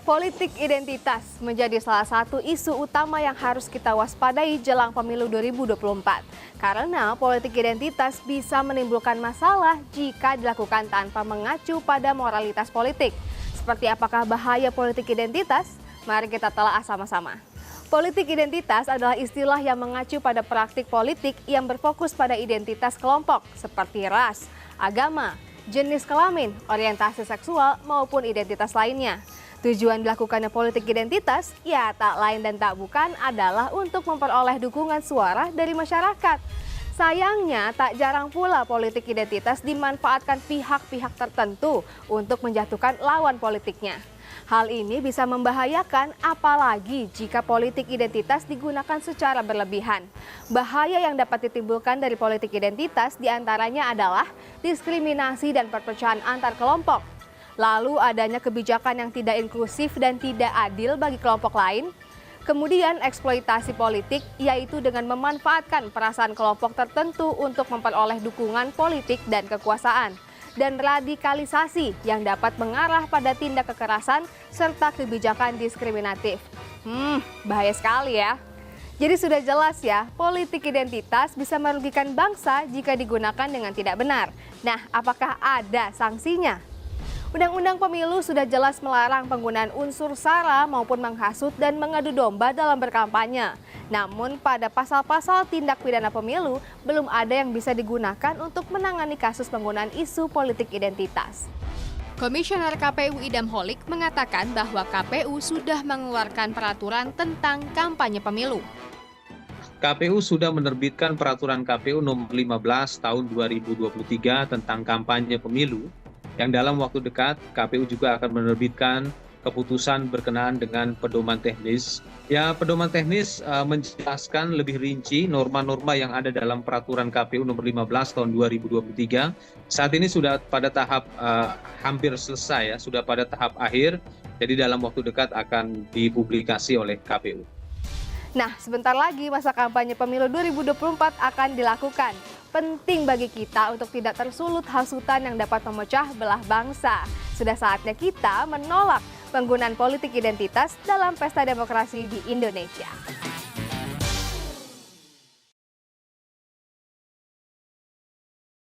Politik identitas menjadi salah satu isu utama yang harus kita waspadai jelang pemilu 2024. Karena politik identitas bisa menimbulkan masalah jika dilakukan tanpa mengacu pada moralitas politik. Seperti apakah bahaya politik identitas? Mari kita telah sama-sama. Politik identitas adalah istilah yang mengacu pada praktik politik yang berfokus pada identitas kelompok seperti ras, agama, jenis kelamin, orientasi seksual, maupun identitas lainnya. Tujuan dilakukannya politik identitas, ya tak lain dan tak bukan adalah untuk memperoleh dukungan suara dari masyarakat. Sayangnya, tak jarang pula politik identitas dimanfaatkan pihak-pihak tertentu untuk menjatuhkan lawan politiknya. Hal ini bisa membahayakan apalagi jika politik identitas digunakan secara berlebihan. Bahaya yang dapat ditimbulkan dari politik identitas diantaranya adalah diskriminasi dan perpecahan antar kelompok. Lalu adanya kebijakan yang tidak inklusif dan tidak adil bagi kelompok lain. Kemudian eksploitasi politik, yaitu dengan memanfaatkan perasaan kelompok tertentu untuk memperoleh dukungan politik dan kekuasaan. Dan radikalisasi yang dapat mengarah pada tindak kekerasan serta kebijakan diskriminatif. Bahaya sekali ya. Jadi sudah jelas ya, politik identitas bisa merugikan bangsa jika digunakan dengan tidak benar. Nah, apakah ada sanksinya? Undang-Undang Pemilu sudah jelas melarang penggunaan unsur sara maupun menghasut dan mengadu domba dalam berkampanye. Namun pada pasal-pasal tindak pidana pemilu belum ada yang bisa digunakan untuk menangani kasus penggunaan isu politik identitas. Komisioner KPU Idam Holik mengatakan bahwa KPU sudah mengeluarkan peraturan tentang kampanye pemilu. KPU sudah menerbitkan peraturan KPU nomor 15 tahun 2023 tentang kampanye pemilu, yang dalam waktu dekat KPU juga akan menerbitkan keputusan berkenaan dengan pedoman teknis. Ya, pedoman teknis menjelaskan lebih rinci norma-norma yang ada dalam peraturan KPU nomor 15 tahun 2023. Saat ini sudah pada tahap hampir selesai ya, sudah pada tahap akhir. Jadi dalam waktu dekat akan dipublikasi oleh KPU. Nah, sebentar lagi masa kampanye pemilu 2024 akan dilakukan. Penting bagi kita untuk tidak tersulut hasutan yang dapat memecah belah bangsa. Sudah saatnya kita menolak penggunaan politik identitas dalam pesta demokrasi di Indonesia.